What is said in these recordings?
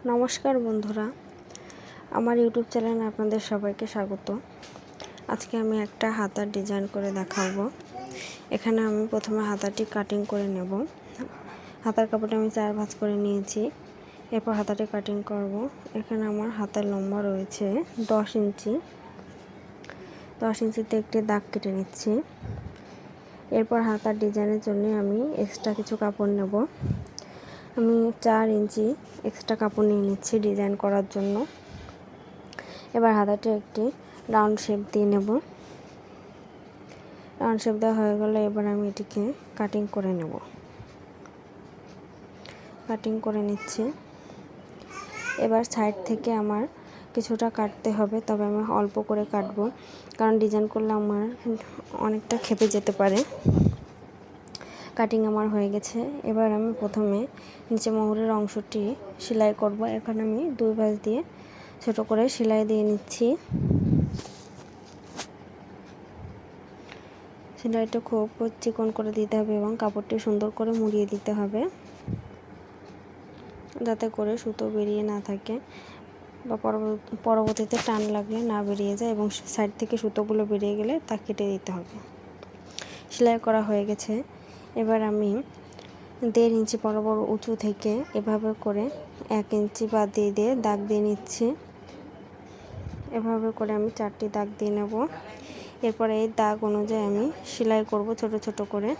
নমস্কার বন্ধুরা, আমার ইউটিউব চ্যানেলে আপনাদের সবাইকে স্বাগত। আজকে আমি একটা হাতার ডিজাইন করে দেখাবো। এখানে আমি প্রথমে হাতাটি কাটিং করে নেব। হাতার কাপড়টা আমি 4 ভাঁজ করে নিয়েছি। এরপর হাতাটি কাটিং করব। এখানে আমার হাতার লম্বা রয়েছে 10 ইঞ্চি। 10 ইঞ্চিতে একটি দাগ কেটে নিচ্ছি। এরপর হাতার ডিজাইনের জন্য আমি এক্সট্রা কিছু কাপড় নেব। আমি 4 ইঞ্চি এক্সট্রা কাপড় নিয়ে নিচ্ছি ডিজাইন করার জন্য। এবার হাতাটি একটি রাউন্ড শেপ দিয়ে নেব। রাউন্ড শেপ দেওয়া হয়ে গেলে এবার আমি এটিকে কাটিং করে নেব। কাটিং করে নিচ্ছি। এবার সাইড থেকে আমার কিছুটা কাটতে হবে, তবে আমি অল্প করে কাটবো, কারণ ডিজাইন করলে আমার অনেকটা খেপে যেতে পারে। কাটিং আমার হয়ে গেছে। এবার আমি প্রথমে নিচে মোহরের অংশটি সেলাই করব। এখন আমি 2 ভাঁজ দিয়ে ছোট করে সেলাই দিয়ে নিচ্ছি। সেলাইটা খুব চিকন করে দিতে হবে এবং কাপড়টি সুন্দর করে মুড়িয়ে দিতে হবে, যাতে করে সুতো বেরিয়ে না থাকে বা পরবর্তীতে টান লাগলে না বেরিয়ে যায়, এবং সাইড থেকে সুতোগুলো বেরিয়ে গেলে তা কেটে দিতে হবে। সেলাই করা হয়ে গেছে। এবার আমি 1.5 ইঞ্চি বরাবর উঁচু থেকে এভাবে করে 1 ইঞ্চি বাদ দিয়ে দাগ দিয়ে নিচ্ছি। এভাবে করে আমি 4টি দাগ দিয়ে নেব। এরপরে এই দাগ অনুযায়ী আমি সেলাই করব ছোট ছোট করে।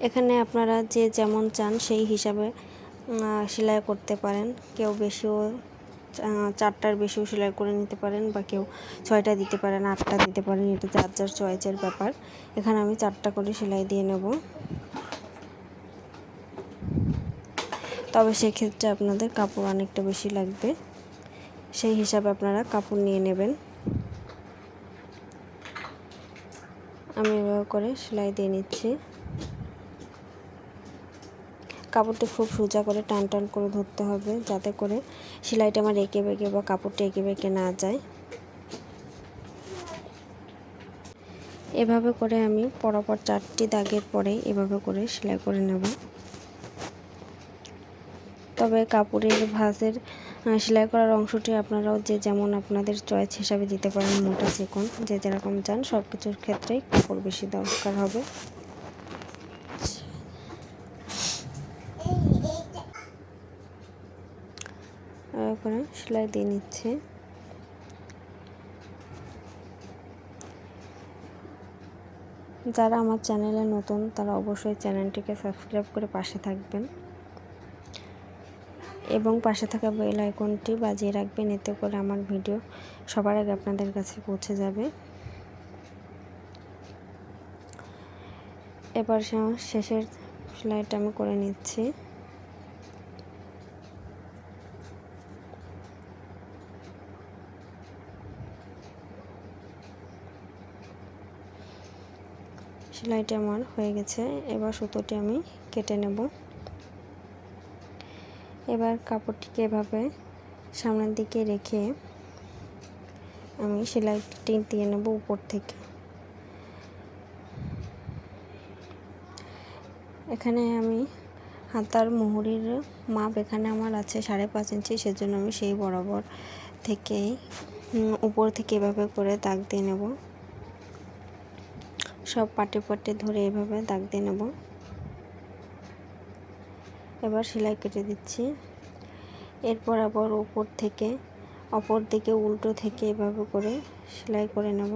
এখানে আপনারা যে যেমন চান সেই হিসাবে সেলাই করতে পারেন। কেউ বেশিও 4টার বেশিও সেলাই করে নিতে পারেন, বা কেউ 6টা দিতে পারেন, 8টা দিতে পারেন। এটা যার যার চয়েসের ব্যাপার। এখানে আমি 4টা করে সেলাই দিয়ে নেব। তবে সেক্ষেত্রে আপনাদের কাপড় অনেকটা বেশি লাগবে, সেই হিসাবে আপনারা কাপড় নিয়ে নেবেন। আমি এভাবে করে সেলাই দিয়ে নিচ্ছি। কাপড়টি খুব সোজা করে টান টান করে ধরতে হবে, যাতে করে সেলাইটা আমার এঁকে বেঁকে বা কাপড়টা এঁকে বেঁকে না যায়। এভাবে করে আমি পরপর 4টি দাগের পরে এভাবে করে সেলাই করে নেব। তবে কাপড়ের ভাঁজের সেলাই করার অংশটি আপনারাও যে যেমন আপনাদের চয়েস হিসাবে দিতে পারেন, মোটা চিকন যে যেরকম চান। সব কিছুর ক্ষেত্রেই কাপড় বেশি দরকার হবে। করে সেলাই দিয়ে নিচ্ছে। যারা আমার চ্যানেলে নতুন তারা অবশ্যই চ্যানেলটিকে সাবস্ক্রাইব করে পাশে থাকবেন এবং পাশে থাকা বেল আইকনটি বাজিয়ে রাখবেন, এতে করে আমার ভিডিও সবার আগে আপনাদের কাছে পৌঁছে যাবে। এবার শেষের সেলাইটা আমি করে নিচ্ছি। সেলাইটা আমার হয়ে গেছে। এবার সুতোটি আমি কেটে নেব। এবার কাপড়টিকে এভাবে সামনের দিকে রেখে আমি সেলাইটি দিয়ে নেব উপর থেকে। এখানে আমি হাতার মুহুরির মাপ এখানে আমার আছে 5.5 ইঞ্চি, সেজন্য আমি সেই বরাবর থেকে উপর থেকে এভাবে করে দাগ দিয়ে নেব। সব পাটে পাটে ধরে এভাবে দাগ দিয়ে নেব। এবার সেলাই কেটে দিচ্ছি। এরপর আবার উপর থেকে অপর দিকে উল্টো থেকে এভাবে করে সেলাই করে নেব।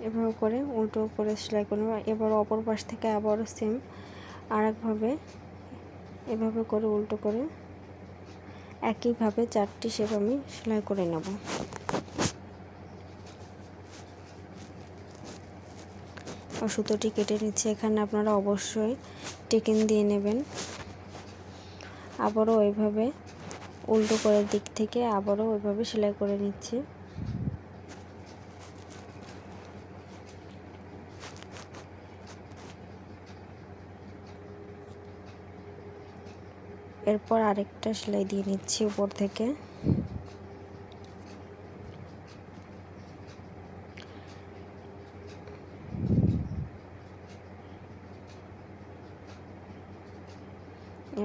এভাবে করে উল্টো করে সেলাই করে নেব। এবার অপর পাশ থেকে আবারও সেম আরেকভাবে এভাবে করে উল্টো করে একইভাবে 4টি শেপ আমি সেলাই করে নেব। সুতোটি কেটে নিচ্ছে। এখানে আপনারা অবশ্যই টেকিন দিয়ে নেবেন। আবারও ওইভাবে উল্টো করে দিক থেকে আবারও ওইভাবে সেলাই করে নিচ্ছি। এরপর আরেকটা সেলাই দিয়ে নিচ্ছি উপর থেকে।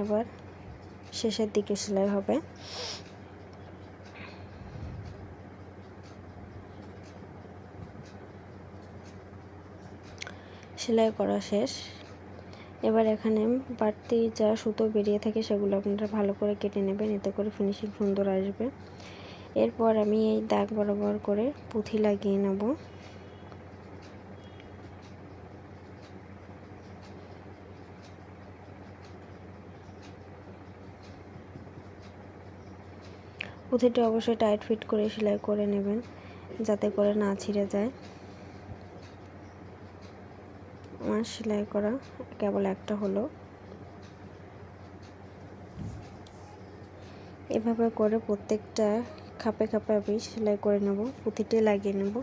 এবার শেষের দিকে সেলাই হবে। সেলাই করা শেষ। এবার এখানে বাড়তি যা সুতো বেরিয়ে থাকে সেগুলো আপনারা ভালো করে কেটে নেবেন, এতে করে ফিনিশিং সুন্দর আসবে। এরপর আমি এই দাগ বরাবর করে পুঁথি লাগিয়ে নেব। পুঁথিটি অবশ্যই টাইট ফিট করে সেলাই করে নেবেন, যাতে করে না ছিঁড়ে যায়। আমার সেলাই করা কেবল একটা হলো। এভাবে করে প্রত্যেকটা খাপে খাপে আমি সেলাই করে নেব, পুঁথিটি লাগিয়ে নেব।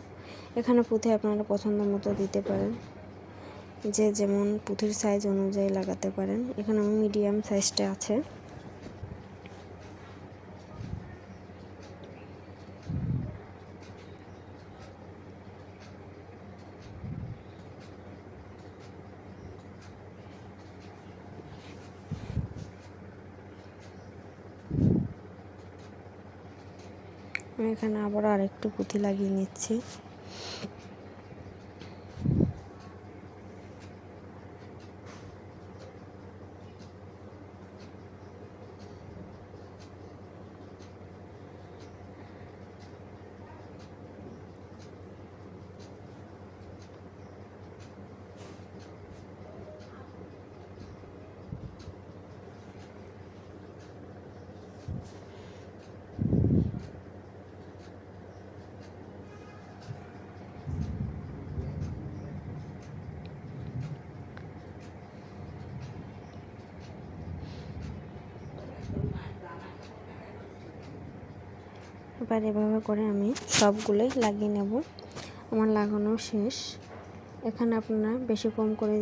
এখানে পুঁথি আপনারা পছন্দ মতো দিতে পারেন, যে যেমন পুঁথির সাইজ অনুযায়ী লাগাতে পারেন। এখানে আমার মিডিয়াম সাইজটা আছে। আমি এখানে আবার আরেকটু পুঁথি লাগিয়ে নিচ্ছি। এবার এভাবে করে আমি সবগুলোই লাগিয়ে নেব। আমার লাগানো শেষ। এখানে আপনারা বেশি কম করে